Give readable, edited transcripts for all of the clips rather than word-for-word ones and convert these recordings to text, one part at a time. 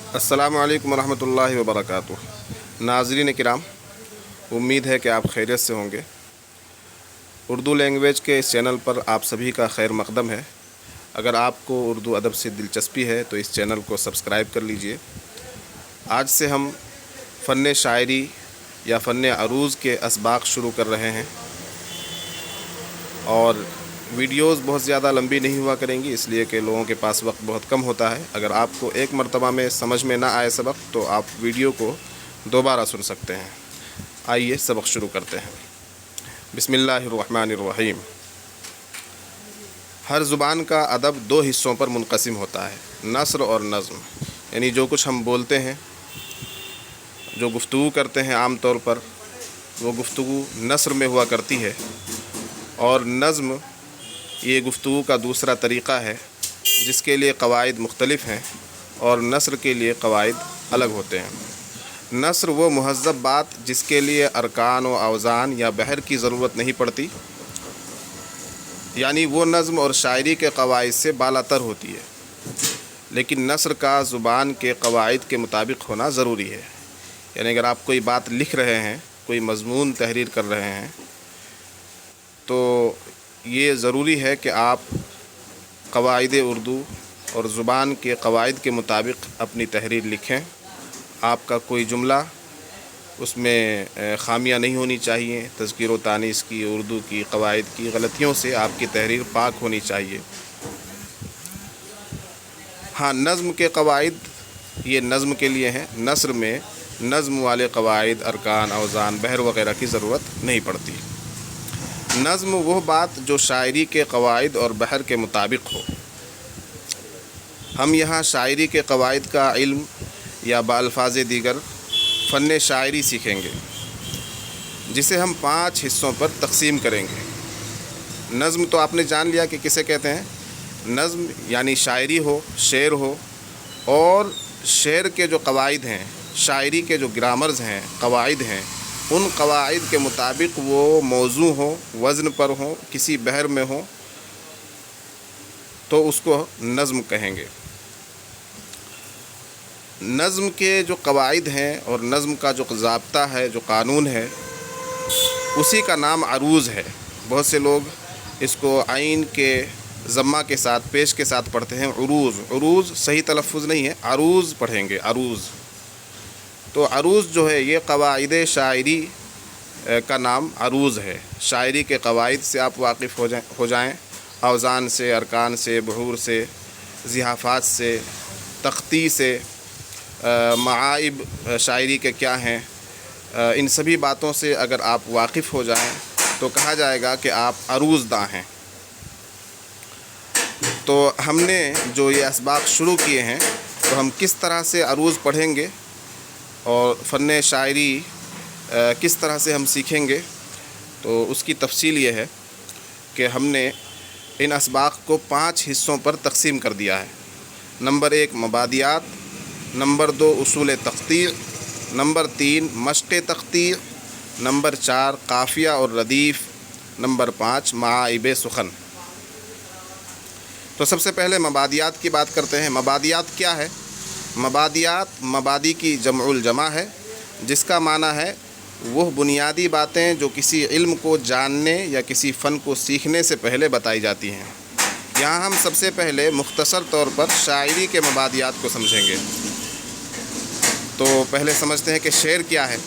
अस्सलामु अलैकुम रहमतुल्लाहि व बरकातुहू। नाज़रीन किराम, उम्मीद है कि आप खैरियत से होंगे। उर्दू लैंग्वेज के इस चैनल पर आप सभी का खैर मक़दम है। अगर आपको उर्दू अदब से दिलचस्पी है तो इस चैनल को सब्सक्राइब कर लीजिए। आज से हम फ़न शायरी या फ़न अरूज़ के असबाक़ शुरू कर रहे हैं और वीडियोज़ बहुत ज़्यादा लंबी नहीं हुआ करेंगी, इसलिए कि लोगों के पास वक्त बहुत कम होता है। अगर आपको एक मरतबा में समझ में ना आए सबक तो आप वीडियो को दोबारा सुन सकते हैं। आइए सबक शुरू करते हैं। बिस्मिल्लाहिर्रहमानिर्रहीम। हर ज़ुबान का अदब दो हिस्सों पर मुनक़सिम होता है, नस्र और नज़्म। यानी जो कुछ हम बोलते हैं, जो गुफ्तगू करते हैं, आम तौर पर वो गुफ्तगू नस्र में हुआ करती है, और नज़्म ये गुफ्तगू का दूसरा तरीक़ा है जिसके लिए क़वाइद मुख्तलिफ़ हैं और नस्र के लिए क़वाइद अलग होते हैं। नस्र वो मुहज़्ज़ब बात जिसके लिए अरकान व अवज़ान या बहर की ज़रूरत नहीं पड़ती, यानी वो नज़्म और शायरी के क़वाइद से बालातर होती है। लेकिन नस्र का ज़ुबान के क़वाइद के मुताबिक होना ज़रूरी है। यानी अगर आप कोई बात लिख रहे हैं, कोई मज़मून तहरीर कर रहे हैं, तो ये ज़रूरी है कि आप क़वाइद उर्दू और ज़ुबान के क़वाइद के मुताबिक अपनी तहरीर लिखें। आपका कोई जुमला उसमें ख़ामियाँ नहीं होनी चाहिए। तज़कीर व तानीस की, उर्दू की क़वाइद की गलतियों से आपकी तहरीर पाक होनी चाहिए। हाँ, नज़्म के क़वाइद ये नज़्म के लिए हैं। नस्र में नज़्म वाले क़वाइद, अरकान, अवज़ान, बहर वग़ैरह की ज़रूरत नहीं पड़ती। नज़्म वो बात जो शायरी के क़वाइद और बहर के मुताबिक हो। हम यहाँ शायरी के क़वाइद का इल्म या बाल्फाज़ दीगर फ़न शायरी सीखेंगे, जिसे हम 5 हिस्सों पर तक़सीम करेंगे। नज़्म तो आपने जान लिया कि किसे कहते हैं। नज़्म यानी शायरी हो, शेर हो, और शेर के जो क़वाइद हैं, शायरी के जो ग्रामर्स हैं, क़वाइद हैं, उन क़वाइद के मुताबिक वो मौज़ू हो, वज़न पर हो, किसी बहर में हो, तो उसको नज़्म कहेंगे। नज़्म के जो क़वाइद हैं और नज़्म का जो ज़ाब्ता है, जो कानून है, उसी का नाम अरूज़ है। बहुत से लोग इसको आइन के ज़म्मा के साथ, पेश के साथ पढ़ते हैं, उरूज़। उरूज़ सही तलफ़्फ़ुज़ नहीं है, अरूज़ पढ़ेंगे, अरूज़। तो अरूज़ जो है ये क़वाइद शायरी का नाम अरूज़ है। शायरी के क़वाइद से आप वाक़िफ़ हो जाएं, अवज़ान से, अरकान से, बहूर से, ज़िहाफ़ात से, तख्ती से, मआइब शायरी के क्या हैं, इन सभी बातों से अगर आप वाक़िफ़ हो जाएं तो कहा जाएगा कि आप अरूज़ दां हैं। तो हमने जो ये असबाक़ शुरू किए हैं, तो हम किस तरह से अरूज़ पढ़ेंगे और फ़न शायरी किस तरह से हम सीखेंगे, तो उसकी तफसील ये है कि हमने इन असबाक़ को 5 हिस्सों पर तक़सीम कर दिया है। नंबर 1 मबादियात, नंबर 2 उसूल तख्तीर, नंबर 3 मश्क़ तख्तीर, नंबर 4 काफ़िया और रदीफ़, नंबर 5 मआइब सुखन। तो सबसे पहले मबादियात की बात करते हैं। मबादियात क्या है? मबादियात मबादी की जमउल जमा है, जिसका माना है वो बुनियादी बातें जो किसी इल्म को जानने या किसी फ़न को सीखने से पहले बताई जाती हैं। यहाँ हम सबसे पहले मुख्तसर तौर पर शायरी के मबादियात को समझेंगे। तो पहले समझते हैं कि शेर क्या है।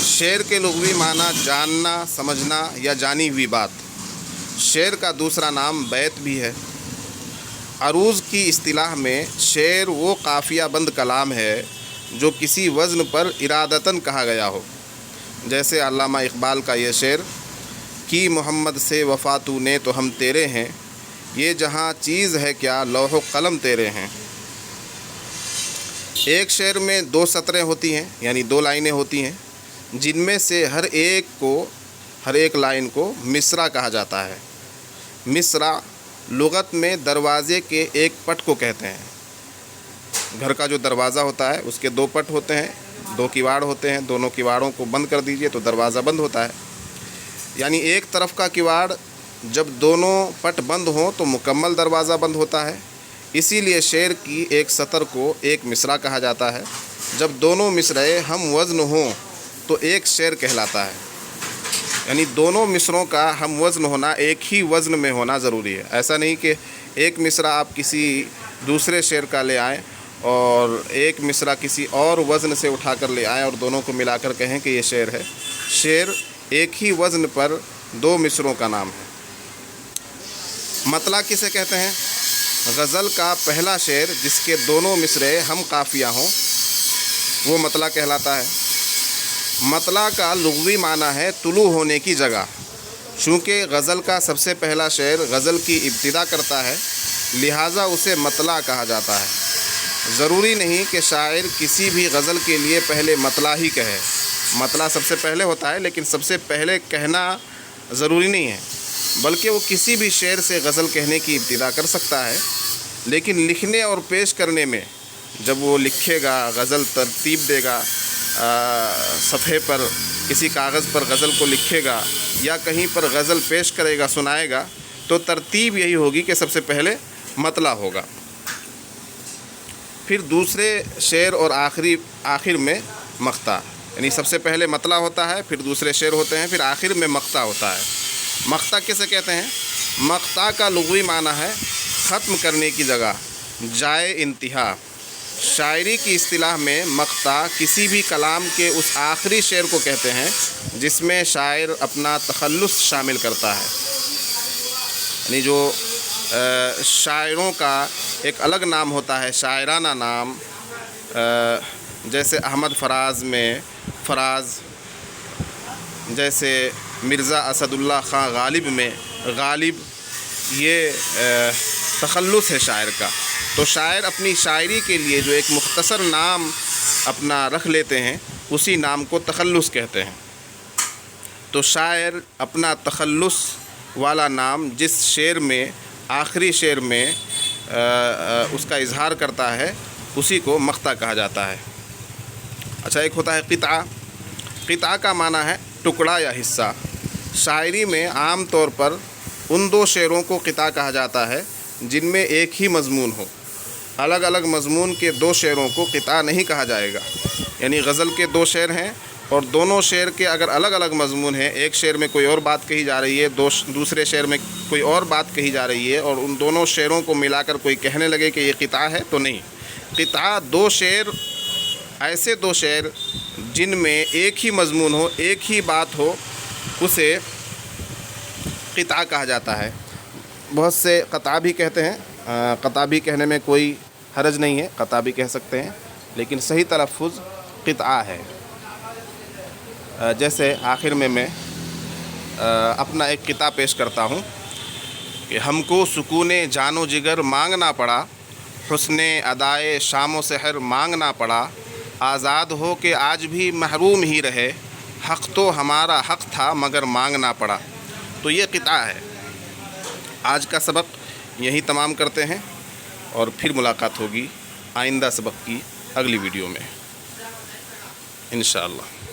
शेर के लुग़वी माना जानना, समझना या जानी हुई बात। शेर का दूसरा नाम बैत भी है। अरूज़ की इस्तिलाह में शेर वो काफ़िया बंद कलाम है जो किसी वज़न पर इरादतन कहा गया हो। जैसे अल्लामा इक़बाल का ये शेर, कि मोहम्मद से वफ़ा तूने तो हम तेरे हैं, ये जहाँ चीज़ है क्या लौह कलम तेरे हैं। एक शेर में 2 सतरें होती हैं, यानी 2 लाइनें होती हैं, जिनमें से हर एक लाइन को मिसरा कहा जाता है। मिसरा लुग़त में दरवाज़े के एक पट को कहते हैं। घर का जो दरवाज़ा होता है उसके 2 पट होते हैं, 2 किवाड़ होते हैं। दोनों किवाड़ों को बंद कर दीजिए तो दरवाज़ा बंद होता है। यानी एक तरफ का किवाड़ जब दोनों पट बंद हों तो मुकम्मल दरवाज़ा बंद होता है, اسی لیے شعر کی ایک سطر کو ایک مصرع کہا جاتا ہے۔ جب دونوں مصرعے ہم وزن ہوں تو ایک شعر کہلاتا ہے۔ یعنی دونوں مصرعوں کا ہم وزن ہونا، ایک ہی وزن میں ہونا ضروری ہے۔ ایسا نہیں کہ ایک مصرع آپ کسی دوسرے شعر کا لے آئیں اور ایک مصرع کسی اور وزن سے اٹھا کر لے آئیں اور دونوں کو ملا کر کہیں کہ یہ شعر ہے۔ شعر ایک ہی وزن پر دو مصرعوں کا نام ہے۔ مطلع کسے کہتے ہیں؟ غزل کا پہلا شعر جس کے دونوں مصرعے ہم قافیہ ہوں وہ مطلع کہلاتا ہے۔ مطلع کا لغوی معنی ہے طلوع ہونے کی جگہ۔ چونکہ غزل کا سب سے پہلا شعر غزل کی ابتدا کرتا ہے، لہٰذا اسے مطلع کہا جاتا ہے۔ ضروری نہیں کہ شاعر کسی بھی غزل کے لیے پہلے مطلع ہی کہے۔ مطلع سب سے پہلے ہوتا ہے، لیکن سب سے پہلے کہنا ضروری نہیں ہے، بلکہ وہ کسی بھی شعر سے غزل کہنے کی ابتدا کر سکتا ہے۔ لیکن لکھنے اور پیش کرنے میں جب وہ لکھے گا، غزل ترتیب دے گا، صفحے پر کسی کاغذ پر غزل کو لکھے گا یا کہیں پر غزل پیش کرے گا، سنائے گا، تو ترتیب یہی ہوگی کہ سب سے پہلے مطلع ہوگا، پھر دوسرے شعر اور آخر میں مقطع۔ یعنی سب سے پہلے مطلع ہوتا ہے، پھر دوسرے شعر ہوتے ہیں، پھر آخر میں مقطع ہوتا ہے۔ مقطع کسے کہتے ہیں؟ مقطع کا لغوی معنی ہے ختم کرنے کی جگہ، جائے انتہا۔ شاعری کی اصطلاح میں مقطع کسی بھی کلام کے اس آخری شعر کو کہتے ہیں جس میں شاعر اپنا تخلص شامل کرتا ہے۔ یعنی جو شاعروں کا ایک الگ نام ہوتا ہے، شاعرانہ نام، جیسے احمد فراز میں فراز، جیسے مرزا اسد اللہ خان غالب میں غالب، یہ تخلص ہے شاعر کا۔ تو شاعر اپنی شاعری کے لیے جو ایک مختصر نام اپنا رکھ لیتے ہیں، اسی نام کو تخلص کہتے ہیں۔ تو شاعر اپنا تخلص والا نام جس شعر میں آخری شعر میں اس کا اظہار کرتا ہے، اسی کو مقطع کہا جاتا ہے۔ اچھا، ایک ہوتا ہے قطعہ۔ قطعہ کا معنی ہے ٹکڑا یا حصہ۔ شاعری میں عام طور پر ان دو شعروں کو قطعہ کہا جاتا ہے جن میں ایک ہی مضمون ہو۔ الگ الگ مضمون کے دو شعروں کو قطعہ نہیں کہا جائے گا۔ یعنی غزل کے دو شعر ہیں اور دونوں شعر کے اگر الگ الگ مضمون ہیں، ایک شعر میں کوئی اور بات کہی جا رہی ہے، دوسرے شعر میں کوئی اور بات کہی جا رہی ہے، اور ان دونوں شعروں کو ملا کر کوئی کہنے لگے کہ یہ قطعہ ہے، تو نہیں۔ قطعہ دو شعر، ایسے دو شعر جن میں ایک ہی مضمون ہو، ایک ہی بات ہو، اسے قطعہ کہا جاتا ہے۔ بہت سے قطعہ بھی کہتے ہیں، قطعہ بھی کہنے میں کوئی حرج نہیں ہے، قطعہ بھی کہہ سکتے ہیں، لیکن صحیح تلفظ قطعہ ہے۔ جیسے آخر میں اپنا ایک قطعہ پیش کرتا ہوں کہ ہم کو سکون جان و جگر مانگنا پڑا، حسن ادائے شام و سحر مانگنا پڑا، آزاد ہو کہ آج بھی محروم ہی رہے، حق تو ہمارا حق تھا مگر مانگنا پڑا۔ تو یہ قطعہ ہے۔ آج کا سبق یہیں تمام کرتے ہیں اور پھر ملاقات ہوگی آئندہ سبق کی اگلی ویڈیو میں انشاءاللہ۔